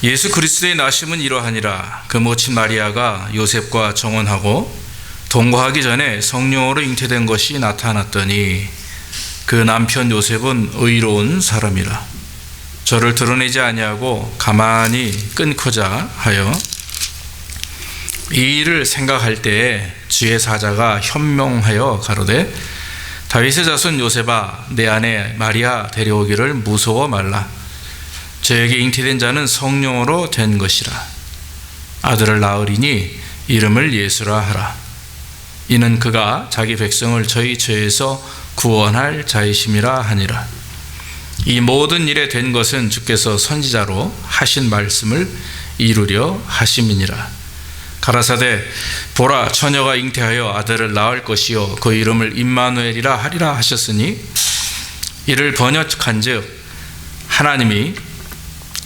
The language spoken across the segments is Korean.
예수 그리스도의 나심은 이러하니라. 그 모친 마리아가 요셉과 정혼하고 동거하기 전에 성령으로 잉태된 것이 나타났더니 그 남편 요셉은 의로운 사람이라. 저를 드러내지 아니하고 가만히 끊고자 하여 이 일을 생각할 때에 주의 사자가 현명하여 가로되 다윗의 자손 요셉아, 내 아내 마리아 데려오기를 무서워 말라. 저에게 잉태된 자는 성령으로 된 것이라. 아들을 낳으리니 이름을 예수라 하라. 이는 그가 자기 백성을 저희 죄에서 구원할 자이심이라 하니라. 이 모든 일에 된 것은 주께서 선지자로 하신 말씀을 이루려 하심이니라. 가라사대 보라, 처녀가 잉태하여 아들을 낳을 것이요 그 이름을 임마누엘이라 하리라 하셨으니 이를 번역한즉 하나님이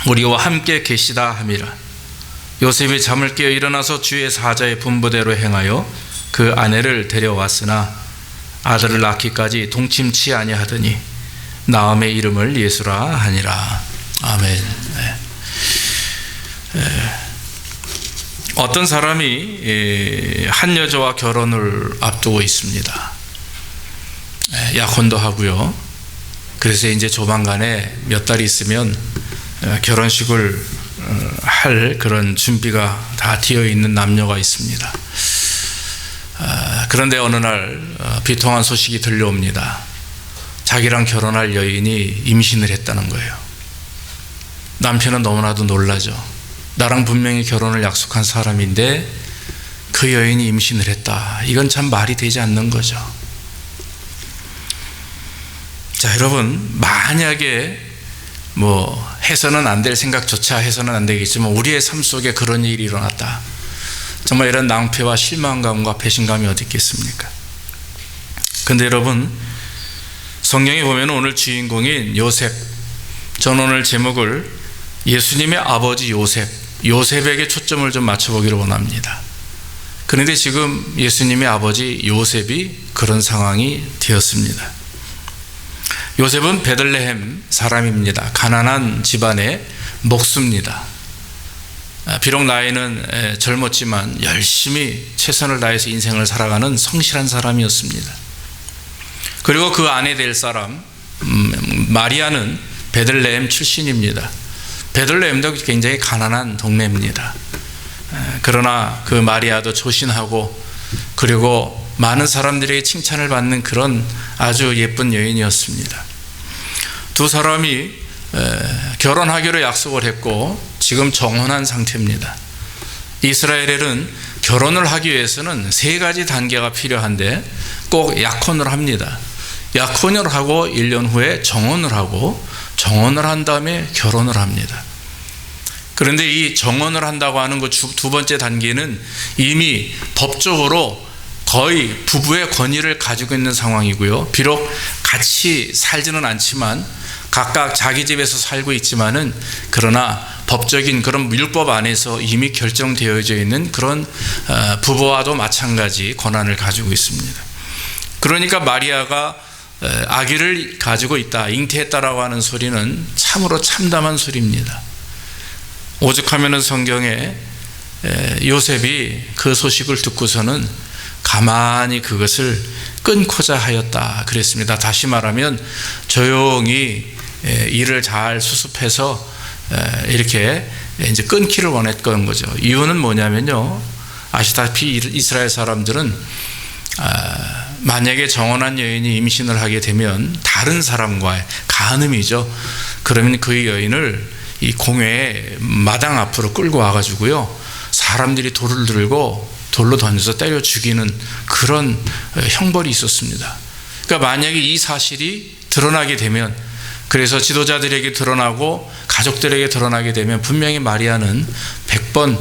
우리와 함께 계시다 함이라. 요셉이 잠을 깨어 일어나서 주의 사자의 분부대로 행하여 그 아내를 데려왔으나 아들을 낳기까지 동침치 아니하더니 나음의 이름을 예수라 하니라. 아멘. 어떤 사람이 한 여자와 결혼을 앞두고 있습니다. 약혼도 하고요. 그래서 이제 조만간에 몇 달이 있으면 결혼식을 할 그런 준비가 다 되어 있는 남녀가 있습니다. 그런데 어느 날 비통한 소식이 들려옵니다. 자기랑 결혼할 여인이 임신을 했다는 거예요. 남편은 너무나도 놀라죠. 나랑 분명히 결혼을 약속한 사람인데 그 여인이 임신을 했다. 이건 참 말이 되지 않는 거죠. 자, 여러분, 만약에 해서는 안 될 생각조차 해서는 안 되겠지만 우리의 삶 속에 그런 일이 일어났다. 정말 이런 낭패와 실망감과 배신감이 어디 있겠습니까? 근데 여러분, 성경에 보면 오늘 주인공인 요셉, 저는 오늘 제목을 예수님의 아버지 요셉에게 초점을 좀 맞춰보기를 원합니다. 그런데 지금 예수님의 아버지 요셉이 그런 상황이 되었습니다. 요셉은 베들레헴 사람입니다. 가난한 집안의 목수입니다. 비록 나이는 젊었지만 열심히 최선을 다해서 인생을 살아가는 성실한 사람이었습니다. 그리고 그 아내 될 사람 마리아는 베들레헴 출신입니다. 베들레헴도 굉장히 가난한 동네입니다. 그러나 그 마리아도 조신하고 그리고 많은 사람들에게 칭찬을 받는 그런 아주 예쁜 여인이었습니다. 두 사람이 결혼하기로 약속을 했고 지금 정혼한 상태입니다. 이스라엘에는 결혼을 하기 위해서는 세 가지 단계가 필요한데 꼭 약혼을 합니다. 약혼을 하고 1년 후에 정혼을 하고 정혼을 한 다음에 결혼을 합니다. 그런데 이 정혼을 한다고 하는 그 두 번째 단계는 이미 법적으로 거의 부부의 권위를 가지고 있는 상황이고요. 비록 같이 살지는 않지만 각각 자기 집에서 살고 있지만은 그러나 법적인 그런 율법 안에서 이미 결정되어져 있는 그런 부부와도 마찬가지 권한을 가지고 있습니다. 그러니까 마리아가 아기를 가지고 있다, 잉태했다라고 하는 소리는 참으로 참담한 소리입니다. 오죽하면은 성경에 요셉이 그 소식을 듣고서는 가만히 그것을 끊고자 하였다 그랬습니다. 다시 말하면 조용히 일을 잘 수습해서 이렇게 이제 끊기를 원했던 거죠. 이유는 뭐냐면요, 아시다시피 이스라엘 사람들은 만약에 정혼한 여인이 임신을 하게 되면 다른 사람과의 간음이죠. 그러면 그 여인을 이 공회의 마당 앞으로 끌고 와가지고요, 사람들이 돌을 들고 돌로 던져서 때려 죽이는 그런 형벌이 있었습니다. 그러니까 만약에 이 사실이 드러나게 되면, 그래서 지도자들에게 드러나고 가족들에게 드러나게 되면 분명히 마리아는 100번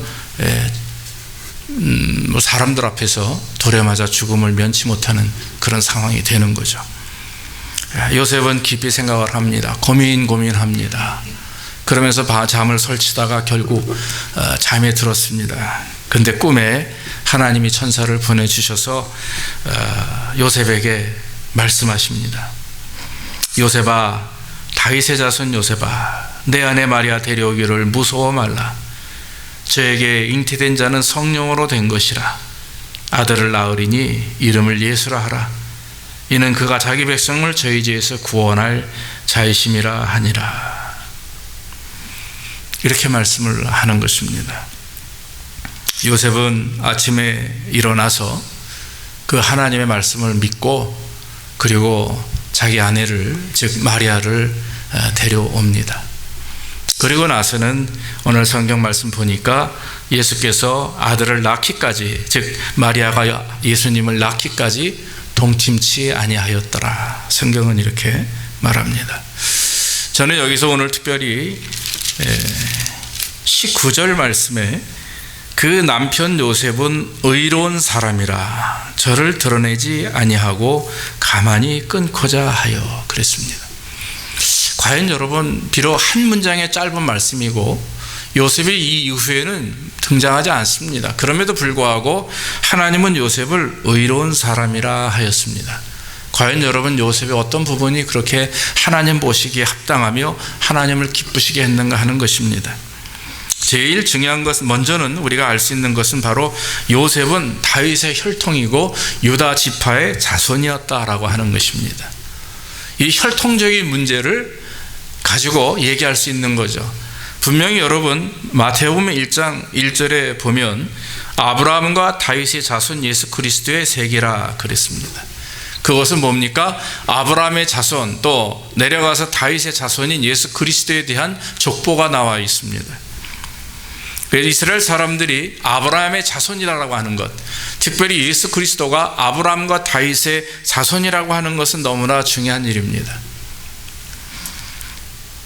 사람들 앞에서 돌에 맞아 죽음을 면치 못하는 그런 상황이 되는 거죠. 요셉은 깊이 생각을 합니다. 고민합니다. 그러면서 잠을 설치다가 결국 잠에 들었습니다. 근데 꿈에 하나님이 천사를 보내주셔서 요셉에게 말씀하십니다. 요셉아, 다윗의 자손 요셉아, 내 아내 마리아 데려오기를 무서워 말라. 저에게 잉태된 자는 성령으로 된 것이라. 아들을 낳으리니 이름을 예수라 하라. 이는 그가 자기 백성을 저희 죄에서 구원할 자이심이라 하니라. 이렇게 말씀을 하는 것입니다. 요셉은 아침에 일어나서 그 하나님의 말씀을 믿고 그리고 자기 아내를, 즉 마리아를 데려옵니다. 그리고 나서는 오늘 성경 말씀 보니까 예수께서 아들을 낳기까지, 즉 마리아가 예수님을 낳기까지 동침치 아니하였더라. 성경은 이렇게 말합니다. 저는 여기서 오늘 특별히 19절 말씀에 그 남편 요셉은 의로운 사람이라 저를 드러내지 아니하고 가만히 끊고자 하여 그랬습니다. 과연 여러분, 비록 한 문장의 짧은 말씀이고 요셉이 이 이후에는 등장하지 않습니다. 그럼에도 불구하고 하나님은 요셉을 의로운 사람이라 하였습니다. 과연 여러분, 요셉의 어떤 부분이 그렇게 하나님 보시기에 합당하며 하나님을 기쁘시게 했는가 하는 것입니다. 제일 중요한 것은, 먼저는 우리가 알 수 있는 것은 바로 요셉은 다윗의 혈통이고 유다 지파의 자손이었다라고 하는 것입니다. 이 혈통적인 문제를 가지고 얘기할 수 있는 거죠. 분명히 여러분, 마태복음 1장 1절에 보면 아브라함과 다윗의 자손 예수 그리스도의 세계라 그랬습니다. 그것은 뭡니까? 아브라함의 자손, 또 내려가서 다윗의 자손인 예수 그리스도에 대한 족보가 나와 있습니다. 그래서 이스라엘 사람들이 아브라함의 자손이라고 하는 것, 특별히 예수 그리스도가 아브라함과 다윗의 자손이라고 하는 것은 너무나 중요한 일입니다.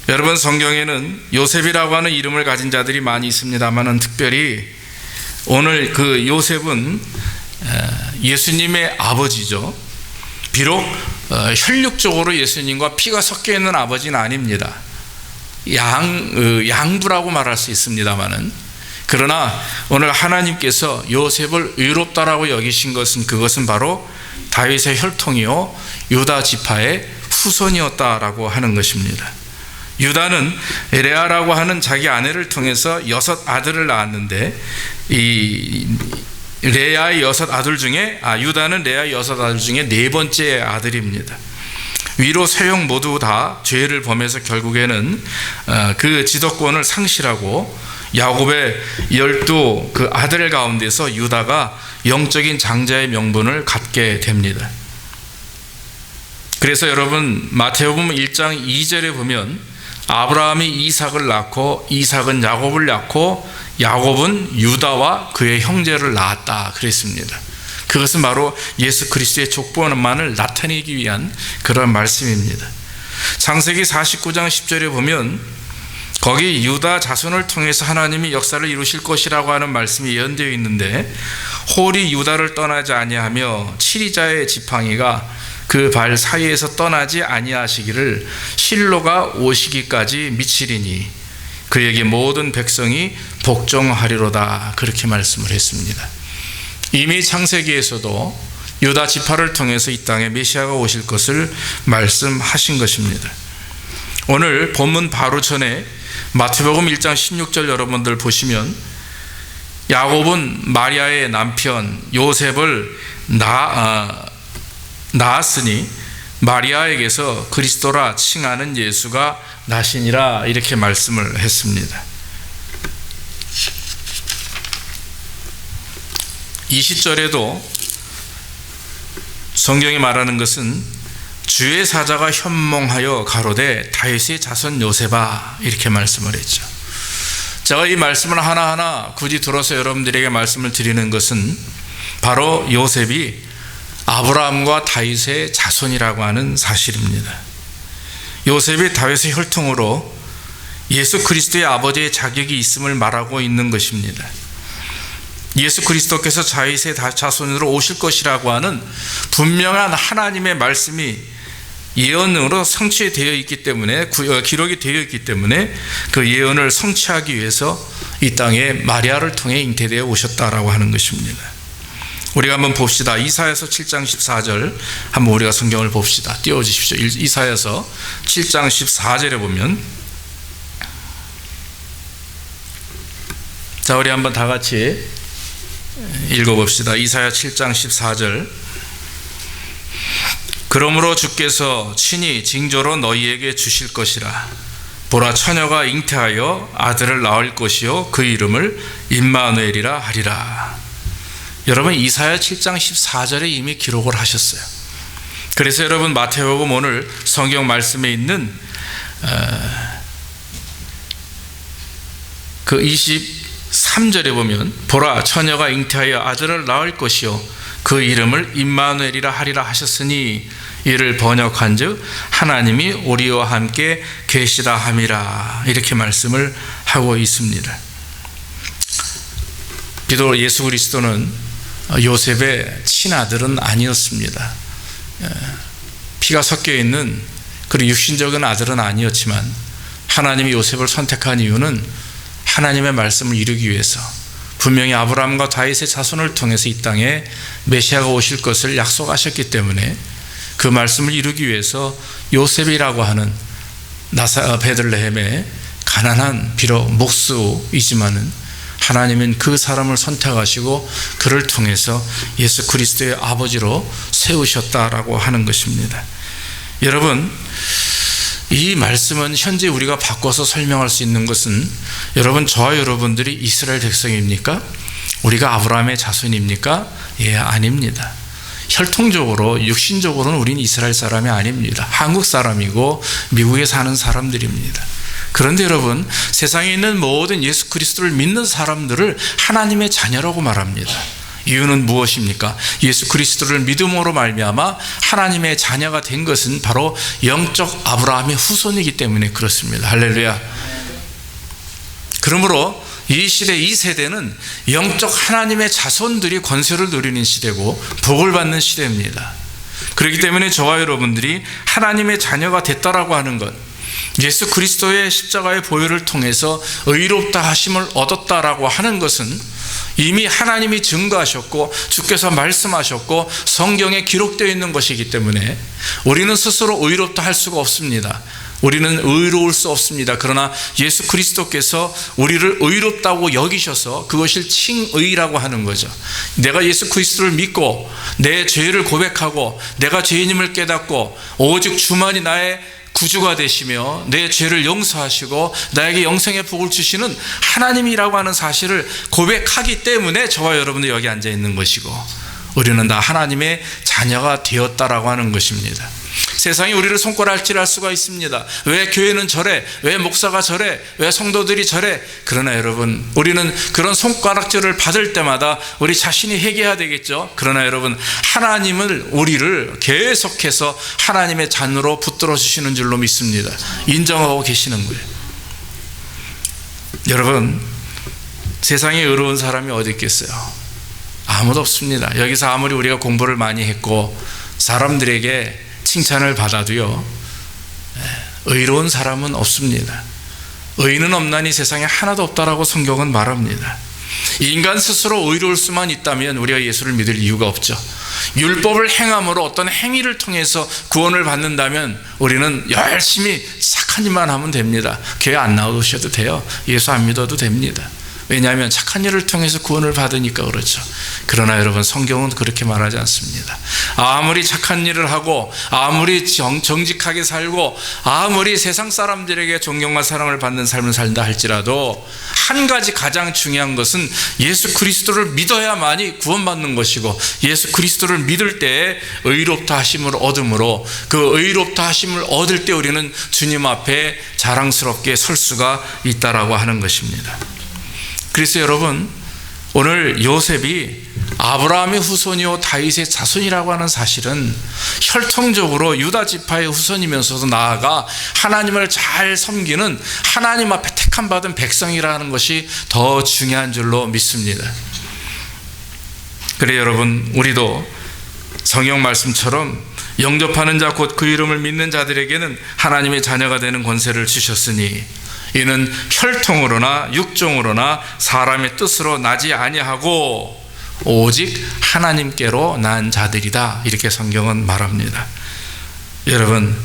여러분, 성경에는 요셉이라고 하는 이름을 가진 자들이 많이 있습니다만 특별히 오늘 그 요셉은 예수님의 아버지죠. 비록 혈육적으로 예수님과 피가 섞여 있는 아버지는 아닙니다. 양부라고 말할 수 있습니다만은, 그러나 오늘 하나님께서 요셉을 의롭다라고 여기신 것은, 그것은 바로 다윗의 혈통이요 유다 지파의 후손이었다라고 하는 것입니다. 유다는 레아라고 하는 자기 아내를 통해서 6 아들을 낳았는데, 이 레아의 6 아들 중에 유다는 레아의 6 아들 중에 4번째 아들입니다. 위로 세형 모두 다 죄를 범해서 결국에는 그 지도권을 상실하고 야곱의 12 그 아들 가운데서 유다가 영적인 장자의 명분을 갖게 됩니다. 그래서 여러분, 마태복음 1장 2절에 보면 아브라함이 이삭을 낳고 이삭은 야곱을 낳고 야곱은 유다와 그의 형제를 낳았다 그랬습니다. 그것은 바로 예수 그리스도의 족보만을 나타내기 위한 그런 말씀입니다. 창세기 49장 10절에 보면 거기 유다 자손을 통해서 하나님이 역사를 이루실 것이라고 하는 말씀이 예언되어 있는데, 홀이 유다를 떠나지 아니하며 치리자의 지팡이가 그 발 사이에서 떠나지 아니하시기를 실로가 오시기까지 미치리니 그에게 모든 백성이 복종하리로다, 그렇게 말씀을 했습니다. 이미 창세기에서도 유다 지파를 통해서 이 땅에 메시아가 오실 것을 말씀하신 것입니다. 오늘 본문 바로 전에 마태복음 1장 16절 여러분들 보시면 야곱은 마리아의 남편 요셉을 낳았으니 마리아에게서 그리스도라 칭하는 예수가 나시니라, 이렇게 말씀을 했습니다. 20절에도 성경이 말하는 것은 주의 사자가 현몽하여 가로되 다윗의 자손 요셉아, 이렇게 말씀을 했죠. 제가 이 말씀을 하나하나 굳이 들어서 여러분들에게 말씀을 드리는 것은 바로 요셉이 아브라함과 다윗의 자손이라고 하는 사실입니다. 요셉이 다윗의 혈통으로 예수 그리스도의 아버지의 자격이 있음을 말하고 있는 것입니다. 예수 그리스도께서 다윗의 자손으로 오실 것이라고 하는 분명한 하나님의 말씀이 예언으로 성취되어 있기 때문에, 기록이 되어 있기 때문에 그 예언을 성취하기 위해서 이 땅에 마리아를 통해 잉태되어 오셨다라고 하는 것입니다. 우리가 한번 봅시다. 이사야서 7장 14절 한번 우리가 성경을 봅시다. 띄워주십시오. 이사야서 7장 14절에 보면 자, 우리 한번 다 같이 읽어봅시다. 이사야 7장 14절. 그러므로 주께서 친히 징조로 너희에게 주실 것이라. 보라, 처녀가 잉태하여 아들을 낳을 것이요 그 이름을 임마누엘이라 하리라. 여러분, 이사야 7장 14절에 이미 기록을 하셨어요. 그래서 여러분, 마태복음 오늘 성경 말씀에 있는 그 23절에 보면 보라, 처녀가 잉태하여 아들을 낳을 것이요 그 이름을 임마누엘이라 하리라 하셨으니 이를 번역한즉 하나님이 우리와 함께 계시다 함이라, 이렇게 말씀을 하고 있습니다. 비록 예수 그리스도는 요셉의 친아들은 아니었습니다. 피가 섞여 있는 그런 육신적인 아들은 아니었지만 하나님이 요셉을 선택한 이유는 하나님의 말씀을 이루기 위해서, 분명히 아브라함과 다윗의 자손을 통해서 이 땅에 메시아가 오실 것을 약속하셨기 때문에 그 말씀을 이루기 위해서 요셉이라고 하는 베들레헴의 가난한 비록 목수이지만은 하나님은 그 사람을 선택하시고 그를 통해서 예수 그리스도의 아버지로 세우셨다라고 하는 것입니다. 여러분, 이 말씀은 현재 우리가 바꿔서 설명할 수 있는 것은, 여러분, 저와 여러분들이 이스라엘 백성입니까? 우리가 아브라함의 자손입니까? 예, 아닙니다. 혈통적으로, 육신적으로는 우리는 이스라엘 사람이 아닙니다. 한국 사람이고 미국에 사는 사람들입니다. 그런데 여러분, 세상에 있는 모든 예수 그리스도를 믿는 사람들을 하나님의 자녀라고 말합니다. 이유는 무엇입니까? 예수 그리스도를 믿음으로 말미암아 하나님의 자녀가 된 것은 바로 영적 아브라함의 후손이기 때문에 그렇습니다. 할렐루야. 그러므로 이 시대, 이 세대는 영적 하나님의 자손들이 권세를 누리는 시대고 복을 받는 시대입니다. 그렇기 때문에 저와 여러분들이 하나님의 자녀가 됐다라고 하는 것, 예수 그리스도의 십자가의 보혈을 통해서 의롭다 하심을 얻었다라고 하는 것은 이미 하나님이 증거하셨고 주께서 말씀하셨고 성경에 기록되어 있는 것이기 때문에 우리는 스스로 의롭다 할 수가 없습니다. 우리는 의로울 수 없습니다. 그러나 예수 그리스도께서 우리를 의롭다고 여기셔서 그것을 칭의라고 하는 거죠. 내가 예수 그리스도를 믿고 내 죄를 고백하고 내가 죄인임을 깨닫고 오직 주만이 나의 구주가 되시며 내 죄를 용서하시고 나에게 영생의 복을 주시는 하나님이라고 하는 사실을 고백하기 때문에 저와 여러분도 여기 앉아 있는 것이고, 우리는 다 하나님의 자녀가 되었다라고 하는 것입니다. 세상이 우리를 손가락질할 수가 있습니다. 왜 교회는 저래? 왜 목사가 저래? 왜 성도들이 저래? 그러나 여러분, 우리는 그런 손가락질을 받을 때마다 우리 자신이 회개해야 되겠죠. 그러나 여러분, 하나님은 우리를 계속해서 하나님의 자녀로 붙들어 주시는 줄로 믿습니다. 인정하고 계시는 거예요. 여러분, 세상에 의로운 사람이 어디 있겠어요? 아무도 없습니다. 여기서 아무리 우리가 공부를 많이 했고 사람들에게 칭찬을 받아도요, 의로운 사람은 없습니다. 의인은 없나니 세상에 하나도 없다라고 성경은 말합니다. 인간 스스로 의로울 수만 있다면 우리가 예수를 믿을 이유가 없죠. 율법을 행함으로 어떤 행위를 통해서 구원을 받는다면 우리는 열심히 착한 일만 하면 됩니다. 교회 안 나오셔도 돼요. 예수 안 믿어도 됩니다. 왜냐하면 착한 일을 통해서 구원을 받으니까 그렇죠. 그러나 여러분, 성경은 그렇게 말하지 않습니다. 아무리 착한 일을 하고 아무리 정직하게 살고 아무리 세상 사람들에게 존경과 사랑을 받는 삶을 산다 할지라도 한 가지 가장 중요한 것은 예수 그리스도를 믿어야만이 구원받는 것이고, 예수 그리스도를 믿을 때에 의롭다 하심을 얻음으로 그 의롭다 하심을 얻을 때 우리는 주님 앞에 자랑스럽게 설 수가 있다라고 하는 것입니다. 그래서 여러분, 오늘 요셉이 아브라함의 후손이요 다윗의 자손이라고 하는 사실은 혈통적으로 유다 지파의 후손이면서도 나아가 하나님을 잘 섬기는 하나님 앞에 택함 받은 백성이라는 것이 더 중요한 줄로 믿습니다. 그래 여러분, 우리도 성경 말씀처럼 영접하는 자 곧 그 이름을 믿는 자들에게는 하나님의 자녀가 되는 권세를 주셨으니 이는 혈통으로나 육종으로나 사람의 뜻으로 나지 아니하고 오직 하나님께로 난 자들이다, 이렇게 성경은 말합니다. 여러분,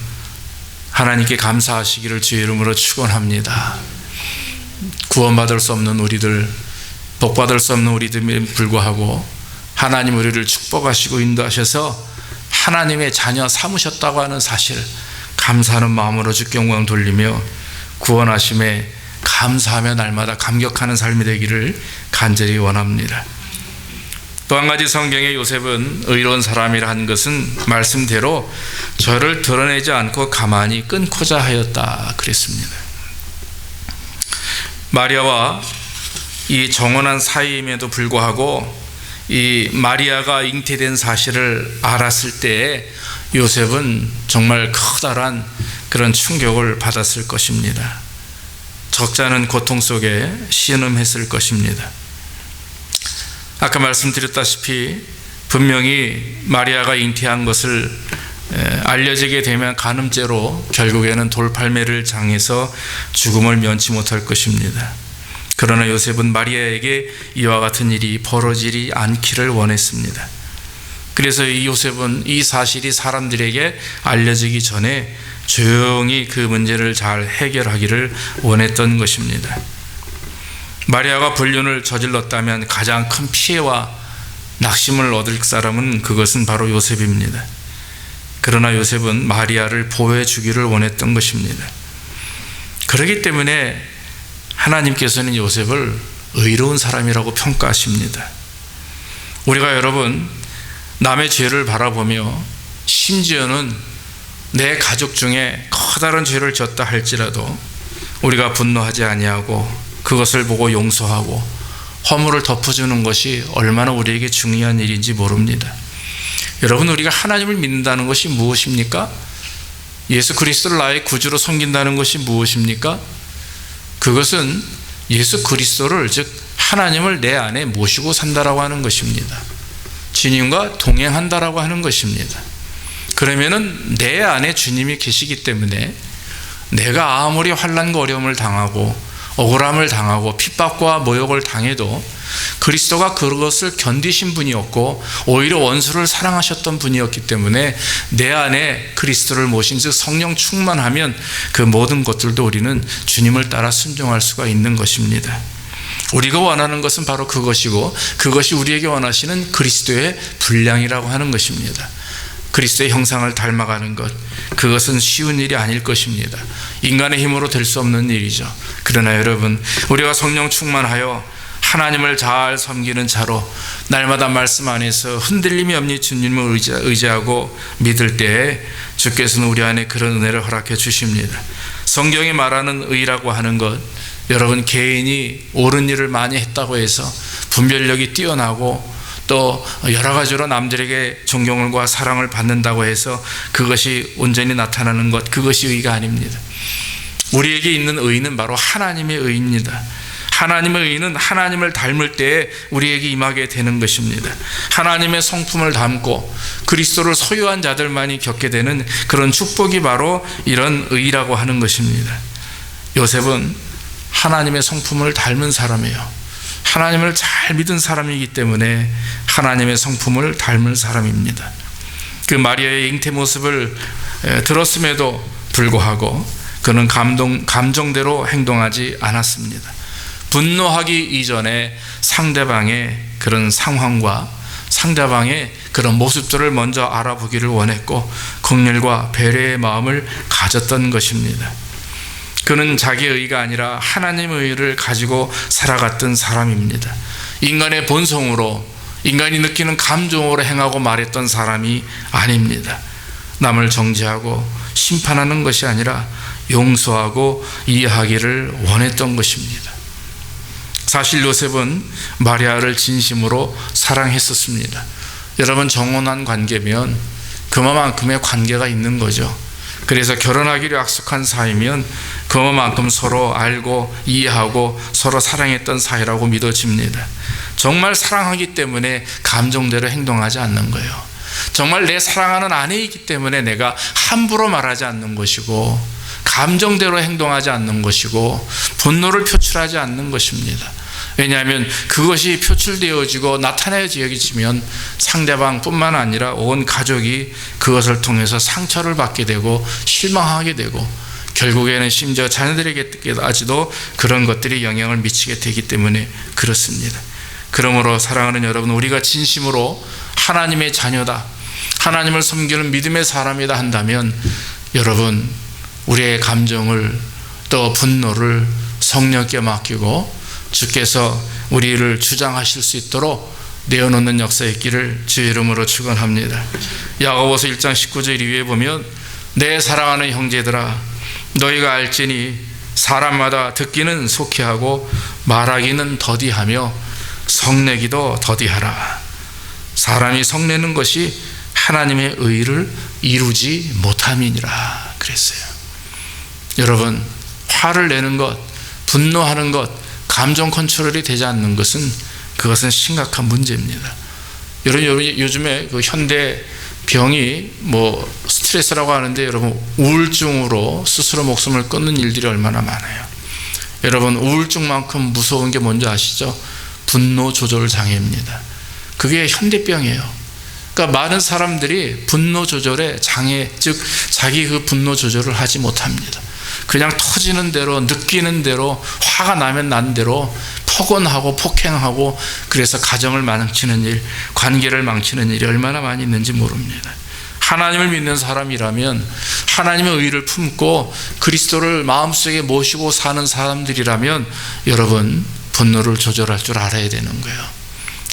하나님께 감사하시기를 주의 이름으로 축원합니다. 구원받을 수 없는 우리들, 복받을 수 없는 우리들에 불구하고 하나님 우리를 축복하시고 인도하셔서 하나님의 자녀 삼으셨다고 하는 사실, 감사하는 마음으로 주께 영광 돌리며 구원하심에 감사하며 날마다 감격하는 삶이 되기를 간절히 원합니다. 또 한 가지 성경의 요셉은 의로운 사람이라 한 것은 말씀대로 저를 드러내지 않고 가만히 끊고자 하였다 그랬습니다. 마리아와 이 정혼한 사이임에도 불구하고 이 마리아가 잉태된 사실을 알았을 때에 요셉은 정말 커다란 그런 충격을 받았을 것입니다. 적잖은 고통 속에 신음했을 것입니다. 아까 말씀드렸다시피 분명히 마리아가 잉태한 것을 알려지게 되면 간음죄로 결국에는 돌팔매를 당해서 죽음을 면치 못할 것입니다. 그러나 요셉은 마리아에게 이와 같은 일이 벌어지지 않기를 원했습니다. 그래서 이 요셉은 이 사실이 사람들에게 알려지기 전에 조용히 그 문제를 잘 해결하기를 원했던 것입니다. 마리아가 불륜을 저질렀다면 가장 큰 피해와 낙심을 얻을 사람은 그것은 바로 요셉입니다. 그러나 요셉은 마리아를 보호해 주기를 원했던 것입니다. 그렇기 때문에 하나님께서는 요셉을 의로운 사람이라고 평가하십니다. 우리가 여러분 남의 죄를 바라보며 심지어는 내 가족 중에 커다란 죄를 졌다 할지라도 우리가 분노하지 아니하고 그것을 보고 용서하고 허물을 덮어주는 것이 얼마나 우리에게 중요한 일인지 모릅니다. 여러분, 우리가 하나님을 믿는다는 것이 무엇입니까? 예수 그리스도를 나의 구주로 섬긴다는 것이 무엇입니까? 그것은 예수 그리스도를, 즉 하나님을 내 안에 모시고 산다라고 하는 것입니다. 주님과 동행한다라고 하는 것입니다. 그러면은 내 안에 주님이 계시기 때문에 내가 아무리 환난과 어려움을 당하고 억울함을 당하고 핍박과 모욕을 당해도 그리스도가 그것을 견디신 분이었고 오히려 원수를 사랑하셨던 분이었기 때문에 내 안에 그리스도를 모신 즉 성령 충만하면 그 모든 것들도 우리는 주님을 따라 순종할 수가 있는 것입니다. 우리가 원하는 것은 바로 그것이고 그것이 우리에게 원하시는 그리스도의 분량이라고 하는 것입니다. 그리스도의 형상을 닮아가는 것, 그것은 쉬운 일이 아닐 것입니다. 인간의 힘으로 될 수 없는 일이죠. 그러나 여러분, 우리가 성령 충만하여 하나님을 잘 섬기는 자로 날마다 말씀 안에서 흔들림이 없는 주님을 의지하고 믿을 때에 주께서는 우리 안에 그런 은혜를 허락해 주십니다. 성경이 말하는 의라고 하는 것, 여러분 개인이 옳은 일을 많이 했다고 해서 분별력이 뛰어나고 또 여러 가지로 남들에게 존경과 사랑을 받는다고 해서 그것이 온전히 나타나는 것, 그것이 의가 아닙니다. 우리에게 있는 의는 바로 하나님의 의입니다. 하나님의 의는 하나님을 닮을 때에 우리에게 임하게 되는 것입니다. 하나님의 성품을 담고 그리스도를 소유한 자들만이 겪게 되는 그런 축복이 바로 이런 의라고 하는 것입니다. 요셉은 하나님의 성품을 닮은 사람이에요. 하나님을 잘 믿은 사람이기 때문에 하나님의 성품을 닮은 사람입니다. 그 마리아의 잉태 모습을 들었음에도 불구하고 그는 감정대로 행동하지 않았습니다. 분노하기 이전에 상대방의 그런 상황과 상대방의 그런 모습들을 먼저 알아보기를 원했고 긍휼과 배려의 마음을 가졌던 것입니다. 그는 자기의 의가 아니라 하나님의 의를 가지고 살아갔던 사람입니다. 인간의 본성으로, 인간이 느끼는 감정으로 행하고 말했던 사람이 아닙니다. 남을 정죄하고 심판하는 것이 아니라 용서하고 이해하기를 원했던 것입니다. 사실 요셉은 마리아를 진심으로 사랑했었습니다. 여러분, 정혼한 관계면 그만큼의 관계가 있는 거죠. 그래서 결혼하기로 약속한 사이면 그만큼 서로 알고 이해하고 서로 사랑했던 사이라고 믿어집니다. 정말 사랑하기 때문에 감정대로 행동하지 않는 거예요. 정말 내 사랑하는 아내이기 때문에 내가 함부로 말하지 않는 것이고 감정대로 행동하지 않는 것이고 분노를 표출하지 않는 것입니다. 왜냐하면 그것이 표출되어지고 나타내어지면 상대방뿐만 아니라 온 가족이 그것을 통해서 상처를 받게 되고 실망하게 되고 결국에는 심지어 자녀들에게까지도 그런 것들이 영향을 미치게 되기 때문에 그렇습니다. 그러므로 사랑하는 여러분, 우리가 진심으로 하나님의 자녀다, 하나님을 섬기는 믿음의 사람이다 한다면 여러분, 우리의 감정을 또 분노를 성령께 맡기고 주께서 우리를 주장하실 수 있도록 내어놓는 역사 있기를 주의 이름으로 축원합니다. 야고보서 1장 19절 이후에 보면 내 사랑하는 형제들아 너희가 알지니 사람마다 듣기는 속히 하고 말하기는 더디하며 성내기도 더디하라. 사람이 성내는 것이 하나님의 의를 이루지 못함이니라 그랬어요. 여러분, 화를 내는 것, 분노하는 것, 감정 컨트롤이 되지 않는 것은 그것은 심각한 문제입니다. 여러분, 요즘에 그 현대 병이 스트레스라고 하는데 여러분, 우울증으로 스스로 목숨을 끊는 일들이 얼마나 많아요. 여러분, 우울증만큼 무서운 게 뭔지 아시죠? 분노 조절 장애입니다. 그게 현대병이에요. 그러니까 많은 사람들이 분노 조절의 장애, 즉 자기 그 분노 조절을 하지 못합니다. 그냥 터지는 대로, 느끼는 대로, 화가 나면 난 대로 폭언하고 폭행하고, 그래서 가정을 망치는 일, 관계를 망치는 일이 얼마나 많이 있는지 모릅니다. 하나님을 믿는 사람이라면, 하나님의 의를 품고 그리스도를 마음속에 모시고 사는 사람들이라면 여러분, 분노를 조절할 줄 알아야 되는 거예요.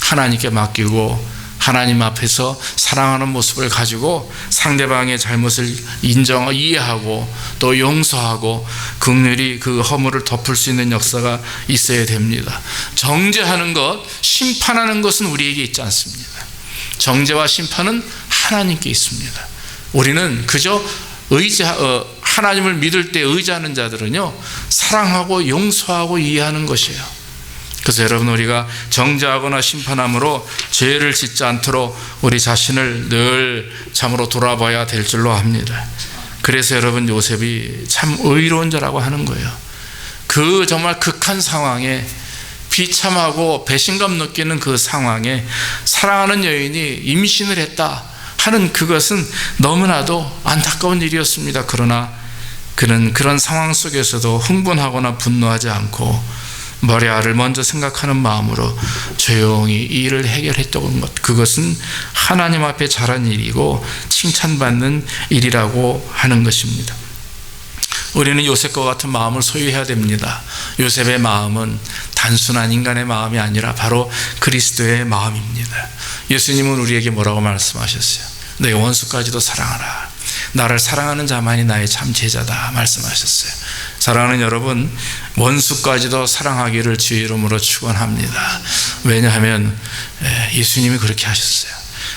하나님께 맡기고 하나님 앞에서 사랑하는 모습을 가지고 상대방의 잘못을 이해하고 또 용서하고 긍휼히 그 허물을 덮을 수 있는 역사가 있어야 됩니다. 정죄하는 것, 심판하는 것은 우리에게 있지 않습니다. 정죄와 심판은 하나님께 있습니다. 우리는 그저 하나님을 믿을 때 의지하는 자들은요, 사랑하고 용서하고 이해하는 것이에요. 그래서 여러분, 우리가 정죄하거나 심판함으로 죄를 짓지 않도록 우리 자신을 늘 참으로 돌아봐야 될 줄로 압니다. 그래서 여러분, 요셉이 참 의로운 자라고 하는 거예요. 그 정말 극한 상황에, 비참하고 배신감 느끼는 그 상황에 사랑하는 여인이 임신을 했다 하는 그것은 너무나도 안타까운 일이었습니다. 그러나 그는 그런 상황 속에서도 흥분하거나 분노하지 않고 머리아를 먼저 생각하는 마음으로 조용히 이 일을 해결했던 것, 그것은 하나님 앞에 잘한 일이고 칭찬받는 일이라고 하는 것입니다. 우리는 요셉과 같은 마음을 소유해야 됩니다. 요셉의 마음은 단순한 인간의 마음이 아니라 바로 그리스도의 마음입니다. 예수님은 우리에게 뭐라고 말씀하셨어요? 너희 원수까지도 사랑하라. 나를 사랑하는 자만이 나의 참 제자다 말씀하셨어요. 사랑하는 여러분, 원수까지도 사랑하기를 주의 이름으로 축원합니다. 왜냐하면 예수님이 그렇게 하셨어요.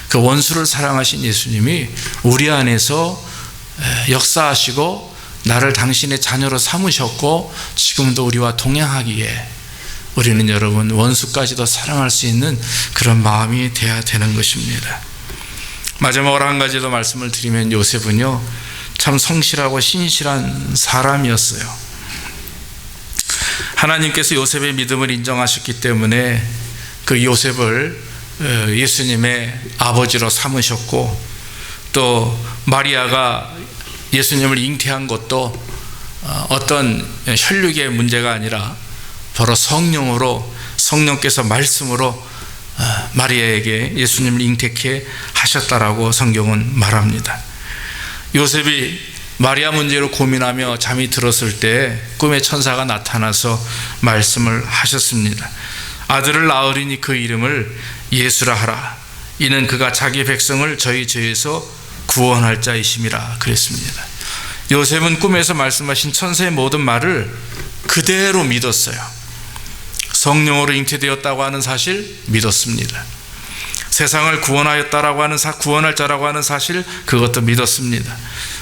그 원수를 사랑하신 예수님이 우리 안에서 역사하시고 나를 당신의 자녀로 삼으셨고 지금도 우리와 동행하기에 우리는 여러분, 원수까지도 사랑할 수 있는 그런 마음이 되어야 되는 것입니다. 마지막으로 한 가지 더 말씀을 드리면, 요셉은요 참 성실하고 신실한 사람이었어요. 하나님께서 요셉의 믿음을 인정하셨기 때문에 그 요셉을 예수님의 아버지로 삼으셨고, 또 마리아가 예수님을 잉태한 것도 어떤 혈육의 문제가 아니라 바로 성령으로, 성령께서 말씀으로 마리아에게 예수님을 잉태케 하셨다라고 성경은 말합니다. 요셉이 마리아 문제로 고민하며 잠이 들었을 때 꿈에 천사가 나타나서 말씀을 하셨습니다. 아들을 낳으리니 그 이름을 예수라 하라. 이는 그가 자기 백성을 저희 죄에서 구원할 자이심이라 그랬습니다. 요셉은 꿈에서 말씀하신 천사의 모든 말을 그대로 믿었어요. 성령으로 잉태되었다고 하는 사실 믿었습니다. 세상을 구원하였다라고 하는 구원할 자라고 하는 사실, 그것도 믿었습니다.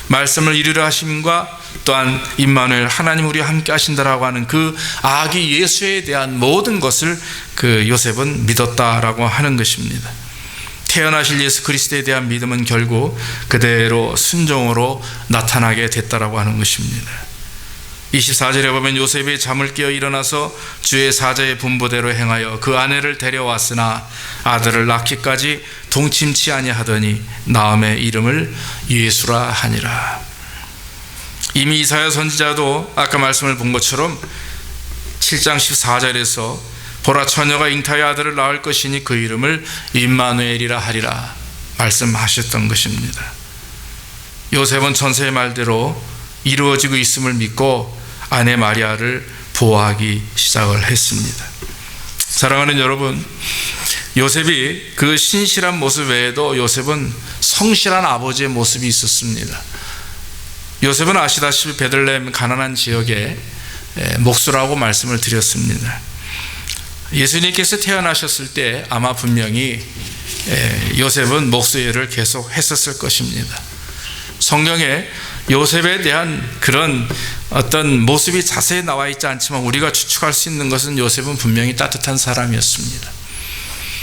말씀을 이루려 하심과 또한 임마누엘, 하나님 우리와 함께 하신다라고 하는 그 아기 예수에 대한 모든 것을 그 요셉은 믿었다라고 하는 것입니다. 태어나실 예수 그리스도에 대한 믿음은 결국 그대로 순종으로 나타나게 됐다라고 하는 것입니다. 24절에 보면 요셉이 잠을 깨어 일어나서 주의 사자의 분부대로 행하여 그 아내를 데려왔으나 아들을 낳기까지 동침치 아니하더니 나음의 이름을 예수라 하니라. 이미 이사야 선지자도 아까 말씀을 본 것처럼 7장 14절에서 보라 처녀가 잉타의 아들을 낳을 것이니 그 이름을 임마누엘이라 하리라 말씀하셨던 것입니다. 요셉은 전세의 말대로 이루어지고 있음을 믿고 아내 마리아를 보호하기 시작을 했습니다. 사랑하는 여러분, 요셉이 그 신실한 모습 외에도 요셉은 성실한 아버지의 모습이 있었습니다. 요셉은 아시다시피 베들레헴 가나안 지역의 목수라고 말씀을 드렸습니다. 예수님께서 태어나셨을 때 아마 분명히 요셉은 목수 일을 계속 했었을 것입니다. 성경에 요셉에 대한 그런 어떤 모습이 자세히 나와 있지 않지만 우리가 추측할 수 있는 것은 요셉은 분명히 따뜻한 사람이었습니다.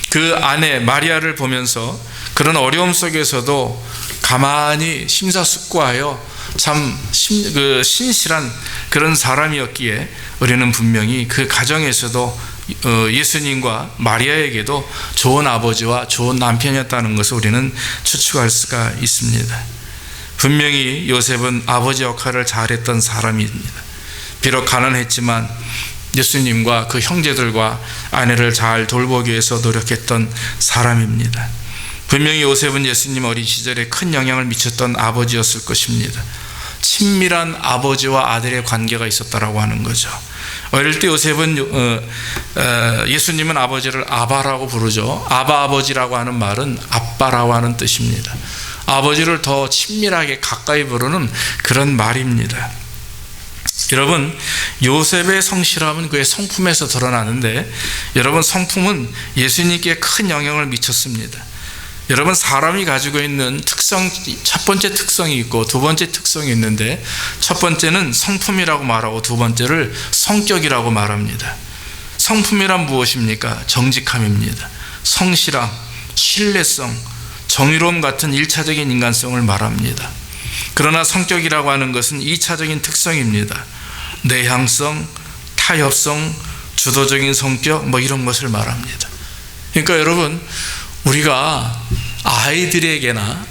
그 아내 마리아를 보면서 그런 어려움 속에서도 가만히 심사숙고하여 참 신실한 그런 사람이었기에 우리는 분명히 그 가정에서도 예수님과 마리아에게도 좋은 아버지와 좋은 남편이었다는 것을 우리는 추측할 수가 있습니다. 분명히 요셉은 아버지 역할을 잘했던 사람입니다. 비록 가난했지만 예수님과 그 형제들과 아내를 잘 돌보기 위해서 노력했던 사람입니다. 분명히 요셉은 예수님 어린 시절에 큰 영향을 미쳤던 아버지였을 것입니다. 친밀한 아버지와 아들의 관계가 있었다라고 하는 거죠. 어릴 때 요셉은 예수님은 아버지를 아바라고 부르죠. 아바 아버지라고 하는 말은 아빠라고 하는 뜻입니다. 아버지를 더 친밀하게 가까이 부르는 그런 말입니다. 여러분, 요셉의 성실함은 그의 성품에서 드러나는데 여러분, 성품은 예수님께 큰 영향을 미쳤습니다. 여러분, 사람이 가지고 있는 특성, 첫 번째 특성이 있고 두 번째 특성이 있는데 첫 번째는 성품이라고 말하고 두 번째를 성격이라고 말합니다. 성품이란 무엇입니까? 정직함입니다. 성실함, 신뢰성, 정의로움 같은 1차적인 인간성을 말합니다. 그러나 성격이라고 하는 것은 2차적인 특성입니다. 내향성, 타협성, 주도적인 성격 이런 것을 말합니다. 그러니까 여러분, 우리가 아이들에게나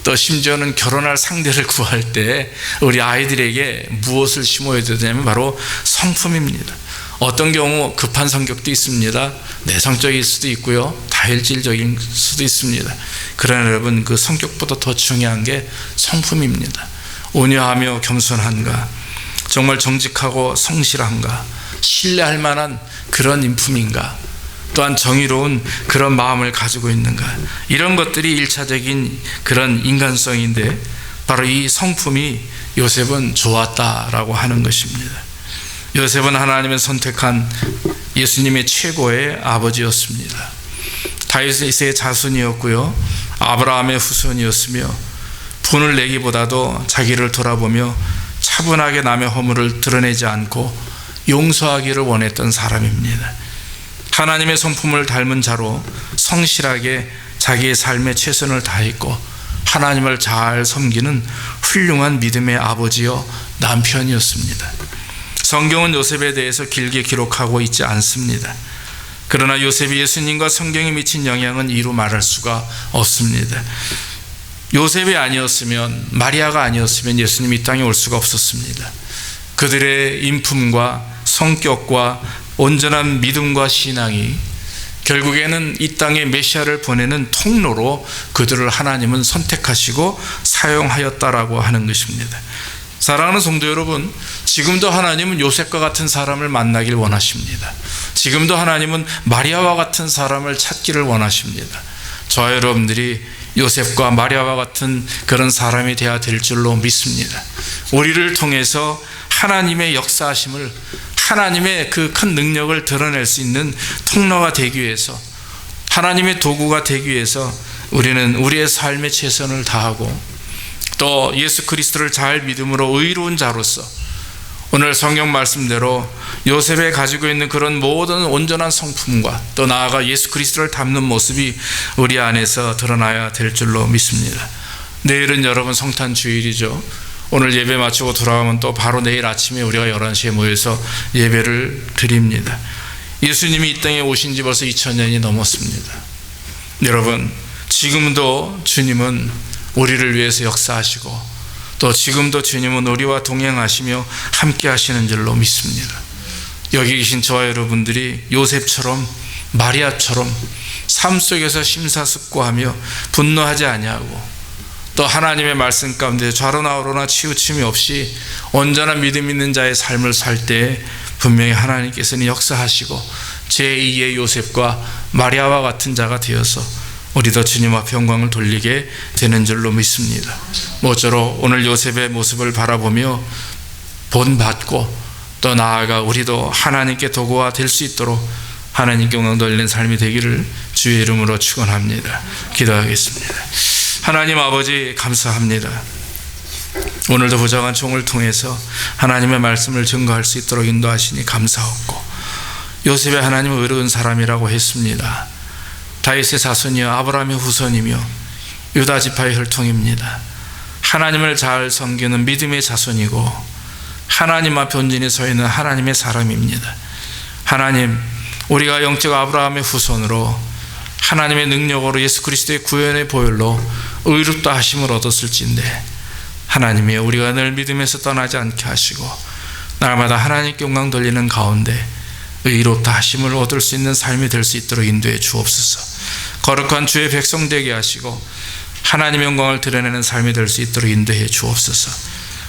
또 심지어는 결혼할 상대를 구할 때 우리 아이들에게 무엇을 심어야 되냐면 바로 성품입니다. 어떤 경우 급한 성격도 있습니다. 내성적일 수도 있고요, 다혈질적인 수도 있습니다. 그러나 여러분, 그 성격보다 더 중요한 게 성품입니다. 온유하며 겸손한가, 정말 정직하고 성실한가, 신뢰할 만한 그런 인품인가, 또한 정의로운 그런 마음을 가지고 있는가, 이런 것들이 1차적인 그런 인간성인데 바로 이 성품이 요셉은 좋았다라고 하는 것입니다. 요셉은 하나님의 선택한 예수님의 최고의 아버지였습니다. 다윗의 자손이었고요, 아브라함의 후손이었으며 분을 내기보다도 자기를 돌아보며 차분하게 남의 허물을 드러내지 않고 용서하기를 원했던 사람입니다. 하나님의 성품을 닮은 자로 성실하게 자기의 삶에 최선을 다했고 하나님을 잘 섬기는 훌륭한 믿음의 아버지요 남편이었습니다. 성경은 요셉에 대해서 길게 기록하고 있지 않습니다. 그러나 요셉이 예수님과 성경에 미친 영향은 이루 말할 수가 없습니다. 요셉이 아니었으면, 마리아가 아니었으면 예수님이 이 땅에 올 수가 없었습니다. 그들의 인품과 성격과 온전한 믿음과 신앙이 결국에는 이 땅에 메시아를 보내는 통로로 그들을 하나님은 선택하시고 사용하였다라고 하는 것입니다. 사랑하는 성도 여러분, 지금도 하나님은 요셉과 같은 사람을 만나길 원하십니다. 지금도 하나님은 마리아와 같은 사람을 찾기를 원하십니다. 저와 여러분들이 요셉과 마리아와 같은 그런 사람이 되어야 될 줄로 믿습니다. 우리를 통해서 하나님의 역사하심을, 하나님의 그 큰 능력을 드러낼 수 있는 통로가 되기 위해서, 하나님의 도구가 되기 위해서 우리는 우리의 삶에 최선을 다하고 또 예수 그리스도를 잘 믿음으로 의로운 자로서 오늘 성경 말씀대로 요셉이 가지고 있는 그런 모든 온전한 성품과 또 나아가 예수 그리스도를 닮는 모습이 우리 안에서 드러나야 될 줄로 믿습니다. 내일은 여러분 성탄 주일이죠. 오늘 예배 마치고 돌아가면 또 바로 내일 아침에 우리가 11시에 모여서 예배를 드립니다. 예수님이 이 땅에 오신 지 벌써 2000년이 넘었습니다. 여러분, 지금도 주님은 우리를 위해서 역사하시고 또 지금도 주님은 우리와 동행하시며 함께 하시는 줄로 믿습니다. 여기 계신 저와 여러분들이 요셉처럼 마리아처럼 삶 속에서 심사숙고하며 분노하지 아니하고 또 하나님의 말씀 가운데 좌로나 우로나 치우침이 없이 온전한 믿음 있는 자의 삶을 살 때 분명히 하나님께서는 역사하시고 제2의 요셉과 마리아와 같은 자가 되어서 우리도 주님 앞에 영광을 돌리게 되는 줄로 믿습니다. 모쪼록 오늘 요셉의 모습을 바라보며 본받고 또 나아가 우리도 하나님께 도구가 될 수 있도록 하나님께 영광 돌리는 삶이 되기를 주의 이름으로 축원합니다. 기도하겠습니다. 하나님 아버지 감사합니다. 오늘도 부정한 종을 통해서 하나님의 말씀을 증거할 수 있도록 인도하시니 감사하고, 요셉의 하나님은 의로운 사람이라고 했습니다. 다윗의 자손이요 아브라함의 후손이며 유다 지파의 혈통입니다. 하나님을 잘 섬기는 믿음의 자손이고 하나님 앞에 온전히 서 있는 하나님의 사람입니다. 하나님, 우리가 영적 아브라함의 후손으로 하나님의 능력으로 예수 그리스도의 구원의 보혈로 의롭다 하심을 얻었을진데, 하나님이 우리가 늘 믿음에서 떠나지 않게 하시고 날마다 하나님께 영광 돌리는 가운데 의롭다 하심을 얻을 수 있는 삶이 될 수 있도록 인도해 주옵소서. 거룩한 주의 백성 되게 하시고 하나님의 영광을 드러내는 삶이 될 수 있도록 인도해 주옵소서.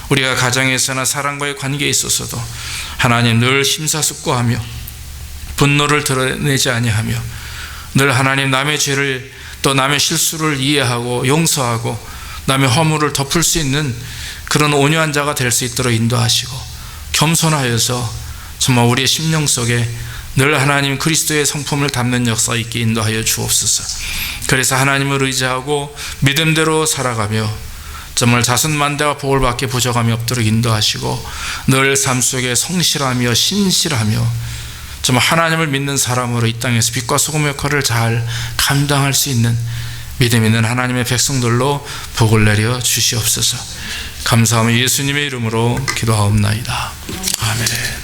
우리가 가정에서나 사람과의 관계에 있어서도 하나님 늘 심사숙고하며 분노를 드러내지 아니하며 늘 하나님 남의 죄를 또 남의 실수를 이해하고 용서하고 남의 허물을 덮을 수 있는 그런 온유한 자가 될 수 있도록 인도하시고, 겸손하여서 정말 우리의 심령 속에 늘 하나님 그리스도의 성품을 담는 역사 있게 인도하여 주옵소서. 그래서 하나님을 의지하고 믿음대로 살아가며 정말 자손만대와 복을 받게 부족함이 없도록 인도하시고, 늘 삶 속에 성실하며 신실하며 정말 하나님을 믿는 사람으로 이 땅에서 빛과 소금 역할을 잘 감당할 수 있는 믿음 있는 하나님의 백성들로 복을 내려 주시옵소서. 감사하며 예수님의 이름으로 기도하옵나이다. 아멘.